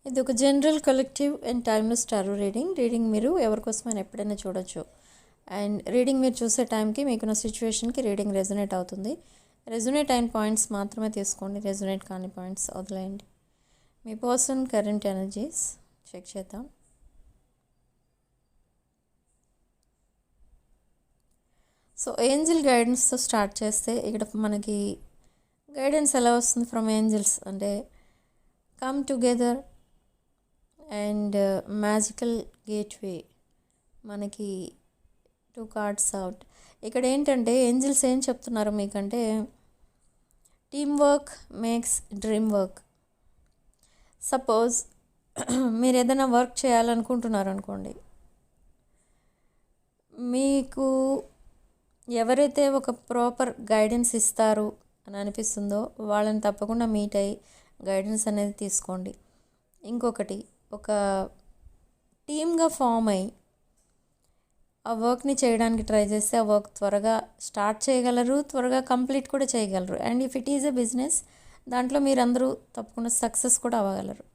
ఇది ఒక general collective and timeless tarot reading మీరు ఎవరికోసమైనా ఎప్పుడైనా చూడొచ్చు. అండ్ రీడింగ్ మీరు చూసే టైంకి మీకున్న సిచ్యువేషన్కి రీడింగ్ రెజొనేట్ అవుతుంది. రెజొనేట్ అయిన పాయింట్స్ మాత్రమే తీసుకోండి, రెజొనేట్ కాని పాయింట్స్ వదిలేయండి. మీ పర్సన్ కరెంట్ ఎనర్జీస్ చెక్ చేద్దాం. సో ఏంజిల్ గైడెన్స్తో స్టార్ట్ చేస్తే ఇక్కడ మనకి గైడెన్స్ ఎలా వస్తుంది ఫ్రమ్ ఏంజిల్స్ అంటే come together and magical gateway. మనకి 2 కార్డ్స్ అవుట్. ఇక్కడ ఏంటంటే ఏంజిల్స్ ఏం చెప్తున్నారు మీకంటే team work makes dream work. Suppose మీరు ఏదైనా వర్క్ చేయాలనుకుంటున్నారు అనుకోండి, మీకు ఎవరైతే ఒక ప్రాపర్ గైడెన్స్ ఇస్తారు అని అనిపిస్తుందో వాళ్ళని తప్పకుండా మీట్ అయ్యి గైడెన్స్ అనేది తీసుకోండి. ఇంకొకటి, ఒక టీమ్గా ఫామ్ అయ్యి ఆ వర్క్ని చేయడానికి ట్రై చేస్తే ఆ వర్క్ త్వరగా స్టార్ట్ చేయగలరు, త్వరగా కంప్లీట్ కూడా చేయగలరు. And if it is a business, దాంట్లో మీరందరూ తప్పకుండా సక్సెస్ కూడా అవ్వగలరు.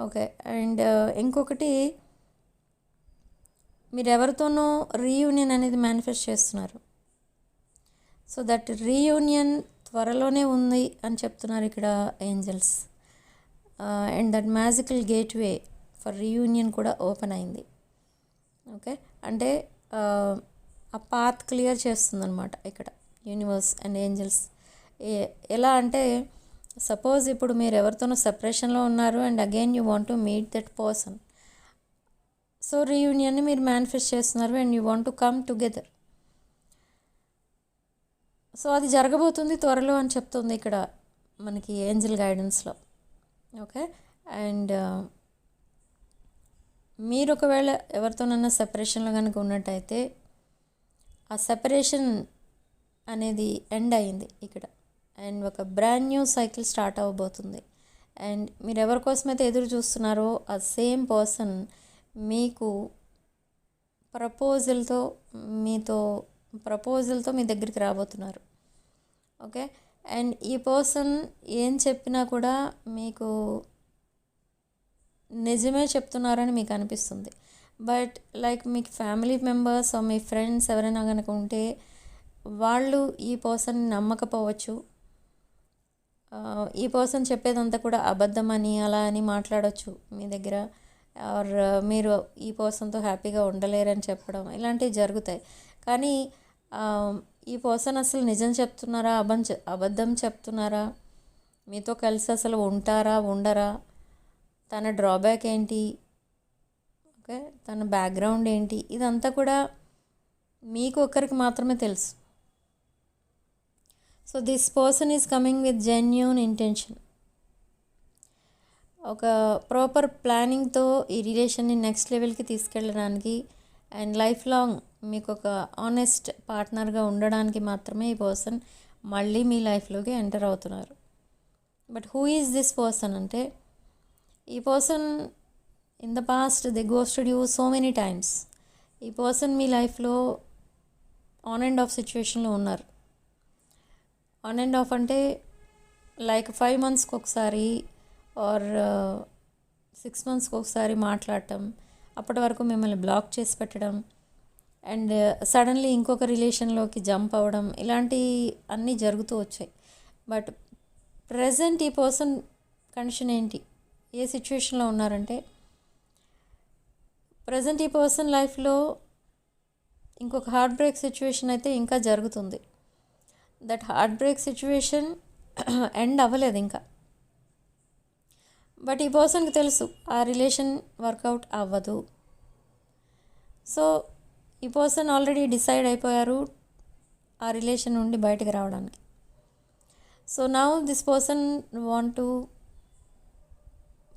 ఓకే. అండ్ ఇంకొకటి, మీరు ఎవరితోనో రీయూనియన్ అనేది మేనిఫెస్ట్ చేస్తున్నారు. సో దట్ రీయూనియన్ త్వరలోనే ఉంది అని చెప్తున్నారు ఇక్కడ angels. And that magical gateway for reunion కూడా ఓపెన్ అయింది. ఓకే. అంటే ఆ పాత్ క్లియర్ చేస్తుందన్నమాట ఇక్కడ యూనివర్స్ అండ్ ఏంజల్స్. ఎలా అంటే సపోజ్ ఇప్పుడు మీరు ఎవరితోనో సెపరేషన్లో ఉన్నారు and again you want to meet that person. So రీయూనియన్ని మీరు మేనిఫెస్ట్ చేస్తున్నారు and you want to come together. So అది జరగబోతుంది త్వరలో అని చెప్తుంది ఇక్కడ మనకి ఏంజల్ గైడెన్స్లో. ఓకే. అండ్ మీరు ఒకవేళ ఎవరితోనన్నా సెపరేషన్లో కనుక ఉన్నట్టయితే ఆ సెపరేషన్ అనేది ఎండ్ అయింది ఇక్కడ. అండ్ ఒక బ్రాండ్ న్యూ సైకిల్ స్టార్ట్ అవ్వబోతుంది. అండ్ మీరు ఎవరి కోసమైతే ఎదురు చూస్తున్నారో ఆ సేమ్ పర్సన్ మీకు ప్రపోజల్తో మీ దగ్గరికి రాబోతున్నారు. ఓకే. అండ్ ఈ పర్సన్ ఏం చెప్పినా కూడా మీకు నిజమే చెప్తున్నారని మీకు అనిపిస్తుంది. బట్ లైక్ మీకు ఫ్యామిలీ మెంబర్స్ మీ ఫ్రెండ్స్ ఎవరైనా కనుక ఉంటే వాళ్ళు ఈ పర్సన్ నమ్మకపోవచ్చు. ఈ పర్సన్ చెప్పేదంతా కూడా అబద్ధమని అలా అని మాట్లాడవచ్చు మీ దగ్గర. ఆర్ మీరు ఈ పర్సన్తో హ్యాపీగా ఉండలేరని చెప్పడం, ఇలాంటివి జరుగుతాయి. కానీ ఈ పర్సన్ అసలు నిజం చెప్తున్నారా అబద్ధం చెప్తున్నారా, మీతో కలిసి అసలు ఉంటారా ఉండరా, తన డ్రాబ్యాక్ ఏంటి, ఓకే, తన బ్యాక్గ్రౌండ్ ఏంటి, ఇదంతా కూడా మీకు ఒక్కరికి మాత్రమే తెలుసు. So this person is coming with genuine intention. ఒక ప్రాపర్ ప్లానింగ్తో ఈ రిలేషన్ని నెక్స్ట్ లెవెల్కి తీసుకెళ్ళడానికి అండ్ లైఫ్ లాంగ్ మీకు ఒక ఆనెస్ట్ పార్ట్నర్గా ఉండడానికి మాత్రమే ఈ పర్సన్ మళ్ళీ మీ లైఫ్లోకి ఎంటర్ అవుతున్నారు. But who is this person అంటే ఈ person in the past they ghosted you so many times. ఈ పర్సన్ మీ లైఫ్లో ఆన్ అండ్ ఆఫ్ సిచ్యువేషన్లో ఉన్నారు. ఆన్ అండ్ ఆఫ్ అంటే లైక్ 5 monthsకి ఒకసారి ఆర్ 6 monthsకి ఒకసారి మాట్లాడటం, అప్పటి వరకు మిమ్మల్ని బ్లాక్ చేసి పెట్టడం అండ్ సడన్లీ ఇంకొక రిలేషన్లోకి జంప్ అవ్వడం, ఇలాంటి అన్నీ జరుగుతూ వచ్చాయి. బట్ ప్రజెంట్ ఈ పర్సన్ కండిషన్ ఏంటి, ఏ సిచ్యువేషన్లో ఉన్నారంటే ప్రజెంట్ ఈ పర్సన్ లైఫ్లో ఇంకొక హార్ట్ బ్రేక్ సిచ్యువేషన్ అయితే ఇంకా జరుగుతుంది. That heart break situation end అవ్వలేదు ఇంకా. బట్ ఈ పర్సన్కి తెలుసు ఆ రిలేషన్ వర్కౌట్ అవ్వదు. సో ఈ పర్సన్ ఆల్రెడీ డిసైడ్ అయిపోయారు ఆ రిలేషన్ నుండి బయటకు రావడానికి. So now this person want to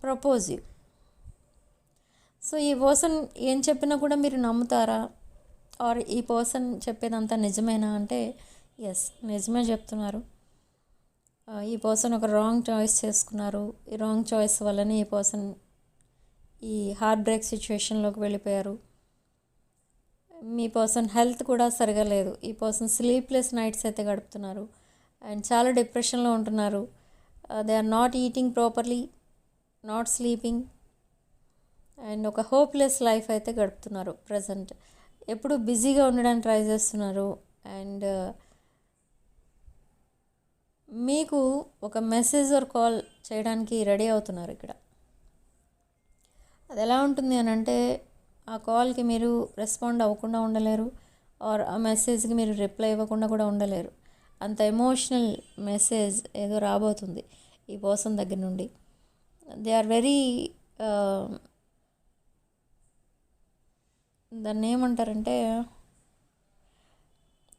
propose you. So ఈ పర్సన్ ఏం చెప్పినా కూడా మీరు నమ్ముతారా, ఆర్ ఈ పర్సన్ చెప్పేదంతా నిజమేనా అంటే ఎస్, నిజమే చెప్తున్నారు. ఈ పర్సన్ ఒక రాంగ్ చాయిస్ చేసుకున్నారు. ఈ రాంగ్ చాయిస్ వల్లనే ఈ పర్సన్ ఈ హార్ట్ బ్రేక్ సిచ్యువేషన్లోకి వెళ్ళిపోయారు. మీ పర్సన్ హెల్త్ కూడా సరిగా లేదు. ఈ పర్సన్ స్లీప్లెస్ నైట్స్ అయితే గడుపుతున్నారు అండ్ చాలా డిప్రెషన్లో ఉంటున్నారు. They are not eating properly. Not sleeping and ఒక హోప్లెస్ లైఫ్ అయితే గడుపుతున్నారు ప్రజెంట్. ఎప్పుడు బిజీగా ఉండడానికి ట్రై చేస్తున్నారు అండ్ మీకు ఒక మెసేజ్ ఆర్ కాల్ చేయడానికి రెడీ అవుతున్నారు ఇక్కడ. అది ఎలా ఉంటుంది అని అంటే ఆ కాల్కి మీరు రెస్పాండ్ అవ్వకుండా ఉండలేరు ఆర్ ఆ మెసేజ్కి మీరు రిప్లై ఇవ్వకుండా కూడా ఉండలేరు. అంత ఎమోషనల్ మెసేజ్ ఏదో రాబోతుంది ఈ పర్సన్ దగ్గర నుండి. దే ఆర్ వెరీ దాన్ని ఏమంటారంటే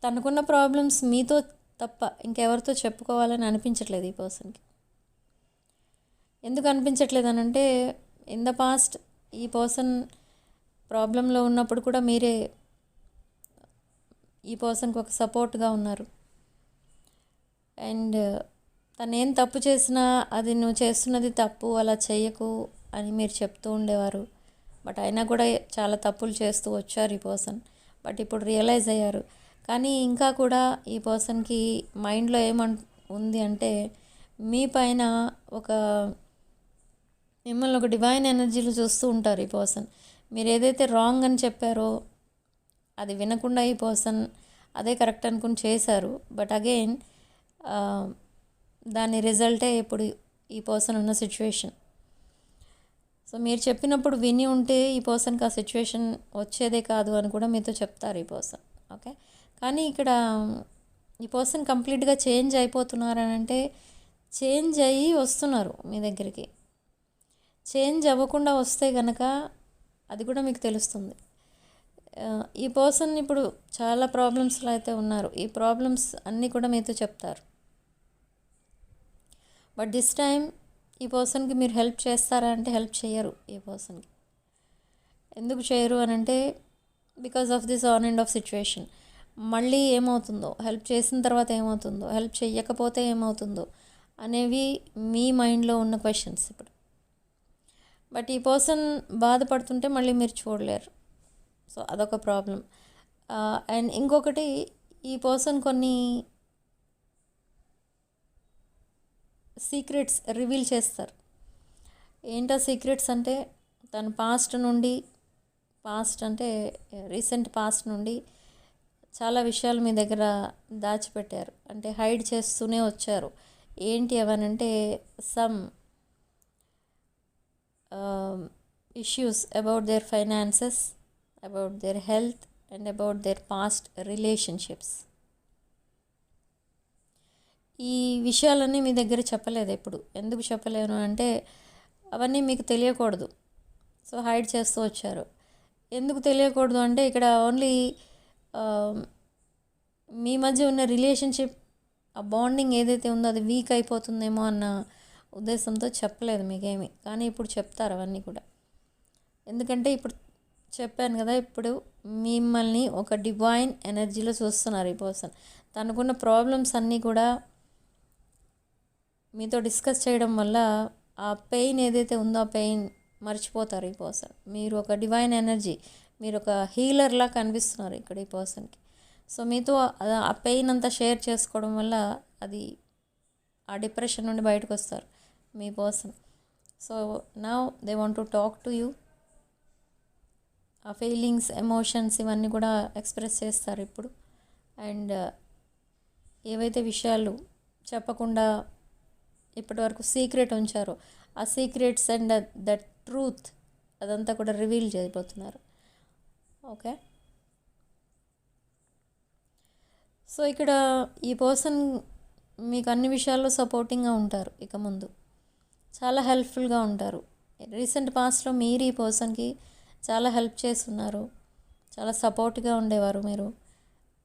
తనకున్న ప్రాబ్లమ్స్ మీతో తప్ప ఇంకెవరితో చెప్పుకోవాలని అనిపించట్లేదు ఈ పర్సన్కి. ఎందుకు అనిపించట్లేదు అని అంటే ఇన్ ద పాస్ట్ ఈ పర్సన్ ప్రాబ్లంలో ఉన్నప్పుడు కూడా మీరే ఈ పర్సన్కి ఒక సపోర్ట్గా ఉన్నారు. అండ్ తను ఏం తప్పు చేసినా అది నువ్వు చేస్తున్నది తప్పు, అలా చెయ్యకు అని మీరు చెప్తూ ఉండేవారు. బట్ అయినా కూడా చాలా తప్పులు చేస్తూ వచ్చారు ఈ పర్సన్. బట్ ఇప్పుడు రియలైజ్ అయ్యారు. కానీ ఇంకా కూడా ఈ పర్సన్కి మైండ్లో ఉంది అంటే మీ పైన ఒక మిమ్మల్ని ఒక డివైన్ ఎనర్జీలు చూస్తూ ఉంటారు ఈ పర్సన్. మీరు ఏదైతే రాంగ్ అని చెప్పారో అది వినకుండా ఈ పర్సన్ అదే కరెక్ట్ అనుకుని చేశారు. బట్ అగైన్ దాని రిజల్టే ఇప్పుడు ఈ పర్సన్ ఉన్న సిచ్యువేషన్. సో మీరు చెప్పినప్పుడు విని ఉంటే ఈ పర్సన్కి ఆ సిచ్యువేషన్ వచ్చేదే కాదు అని కూడా మీతో చెప్తారు ఈ పర్సన్. ఓకే, కానీ ఇక్కడ ఈ పర్సన్ కంప్లీట్గా చేంజ్ అయిపోతున్నారని అంటే చేంజ్ అయ్యి వస్తున్నారు మీ దగ్గరికి. చేంజ్ అవ్వకుండా వస్తే కనుక అది కూడా మీకు తెలుస్తుంది. ఈ పర్సన్ ఇప్పుడు చాలా ప్రాబ్లమ్స్లో అయితే ఉన్నారు. ఈ ప్రాబ్లమ్స్ అన్నీ కూడా మీతో చెప్తారు. బట్ దిస్ టైం ఈ పర్సన్కి మీరు హెల్ప్ చేస్తారా అంటే హెల్ప్ చేయరు ఈ పర్సన్కి. ఎందుకు చేయరు అని అంటే because of this on and of situation. మళ్ళీ ఏమవుతుందో, హెల్ప్ చేసిన తర్వాత ఏమవుతుందో, హెల్ప్ చేయకపోతే ఏమవుతుందో అనేవి మీ మైండ్లో ఉన్న క్వశ్చన్స్ ఇప్పుడు. బట్ ఈ పర్సన్ బాధపడుతుంటే మళ్ళీ మీరు చూడలేరు. సో అదొక ప్రాబ్లం. అండ్ ఇంకొకటి, ఈ పర్సన్ కొన్ని సీక్రెట్స్ రివీల్ చేస్తారు. ఏంటో సీక్రెట్స్ అంటే తన పాస్ట్ అంటే రీసెంట్ పాస్ట్ నుండి చాలా విషయాలు మీ దగ్గర దాచిపెట్టారు, అంటే హైడ్ చేస్తూనే వచ్చారు. ఏంటి అవనంటే some issues about their finances, about their health and about their past relationships. ఈ విషయాలన్నీ మీ దగ్గర చెప్పలేదు ఎప్పుడు. ఎందుకు చెప్పలేను అంటే అవన్నీ మీకు తెలియకూడదు, సో హైడ్ చేస్తూ వచ్చారు. ఎందుకు తెలియకూడదు అంటే ఇక్కడ ఓన్లీ మీ మధ్య ఉన్న రిలేషన్షిప్, ఆ బాండింగ్ ఏదైతే ఉందో అది వీక్ అయిపోతుందేమో అన్న ఉద్దేశంతో చెప్పలేదు మీకేమి. కానీ ఇప్పుడు చెప్తారు అవన్నీ కూడా. ఎందుకంటే ఇప్పుడు చెప్పాను కదా, ఇప్పుడు మిమ్మల్ని ఒక డివైన్ ఎనర్జీలో చూస్తున్నారు ఈ పర్సన్. తనకున్న ప్రాబ్లమ్స్ అన్నీ కూడా మీతో డిస్కస్ చేయడం వల్ల ఆ పెయిన్ ఏదైతే ఉందో ఆ పెయిన్ మర్చిపోతారు ఈ పర్సన్. మీరు ఒక డివైన్ ఎనర్జీ, మీరు ఒక హీలర్లా కనిపిస్తున్నారు ఇక్కడ ఈ పర్సన్కి. సో మీతో ఆ పెయిన్ అంతా షేర్ చేసుకోవడం వల్ల అది ఆ డిప్రెషన్ నుండి బయటకు వస్తారు మీ person. So now they want to talk to you. ఆ ఫీలింగ్స్, ఎమోషన్స్ ఇవన్నీ కూడా ఎక్స్ప్రెస్ చేస్తారు ఇప్పుడు. అండ్ ఏవైతే విషయాలు చెప్పకుండా ఇప్పటివరకు సీక్రెట్ ఉంచారో ఆ సీక్రెట్స్ అండ్ దట్ ట్రూత్ అదంతా కూడా రివీల్ చేయబోతున్నారు. ఓకే, సో ఇక్కడ ఈ పర్సన్ మీకు అన్ని విషయాల్లో సపోర్టింగ్గా ఉంటారు. ఇక ముందు చాలా హెల్ప్ఫుల్గా ఉంటారు. రీసెంట్ పాస్ట్లో మీరు ఈ పర్సన్కి చాలా హెల్ప్ చేస్తున్నారు, చాలా సపోర్ట్గా ఉండేవారు, మీరు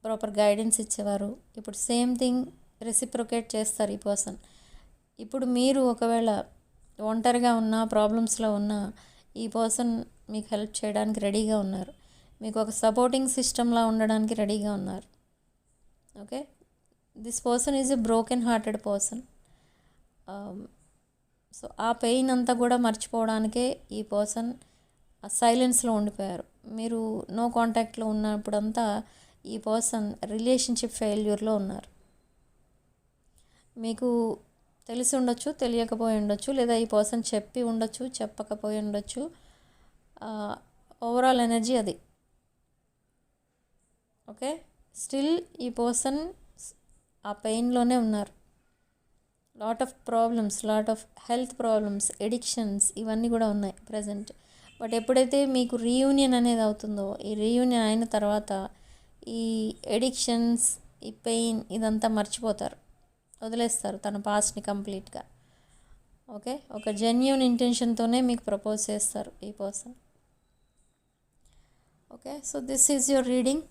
ప్రాపర్ గైడెన్స్ ఇచ్చేవారు. ఇప్పుడు సేమ్ థింగ్ రెసిప్రొకేట్ చేస్తారు ఈ పర్సన్. ఇప్పుడు మీరు ఒకవేళ ఒంటరిగా ఉన్నా, ప్రాబ్లమ్స్లో ఉన్నా ఈ పర్సన్ మీకు హెల్ప్ చేయడానికి రెడీగా ఉన్నారు. మీకు ఒక సపోర్టింగ్ సిస్టమ్లా ఉండడానికి రెడీగా ఉన్నారు. Okay, this person is a broken hearted person. So ఆ పెయిన్ అంతా కూడా మర్చిపోవడానికే ఈ పర్సన్ సైలెన్స్లో ఉండిపోయారు. మీరు నో కాంటాక్ట్లో ఉన్నప్పుడంతా ఈ పర్సన్ రిలేషన్షిప్ ఫెయిల్యూర్లో ఉన్నారు. మీకు తెలిసి ఉండొచ్చు, తెలియకపోయి ఉండొచ్చు, లేదా ఈ పర్సన్ చెప్పి ఉండొచ్చు, చెప్పకపోయి ఉండొచ్చు. ఓవరాల్ ఎనర్జీ అది. ఓకే, స్టిల్ ఈ పర్సన్ ఆ పెయిన్లోనే ఉన్నారు. Lot of problems, lot of health problems, addictions ఇవన్నీ కూడా ఉన్నాయి ప్రజెంట్. బట్ ఎప్పుడైతే మీకు రీయూనియన్ అనేది అవుతుందో, ఈ రీయూనియన్ అయిన తర్వాత ఈ ఎడిక్షన్స్, ఈ పెయిన్ ఇదంతా మర్చిపోతారు, వదిలేస్తారు తన పాస్ట్ని కంప్లీట్గా. ఓకే, ఒక జెన్యూన్ ఇంటెన్షన్తోనే మీకు ప్రపోజ్ చేస్తారు ఈ person. Okay, so this is your reading.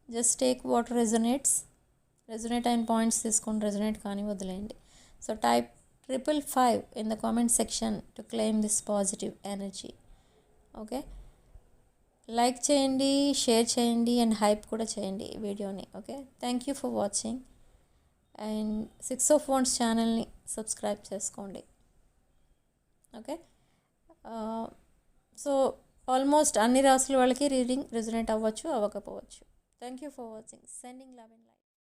Just take what resonate అయిన పాయింట్స్ తీసుకొని, రెజొనేట్ కానీ వదిలేయండి. So type 555 in the comment section to claim this positive energy. Okay, like చేయండి, షేర్ చేయండి అండ్ హైప్ కూడా చేయండి వీడియోని. Okay, thank you for watching. And 6 of Wands ఛానల్ని సబ్స్క్రైబ్ చేసుకోండి. ఓకే, సో ఆల్మోస్ట్ అన్ని రాసుల వాళ్ళకి రీడింగ్ రెజొనేట్ అవ్వచ్చు, అవ్వకపోవచ్చు. Thank you for watching. Sending love and light.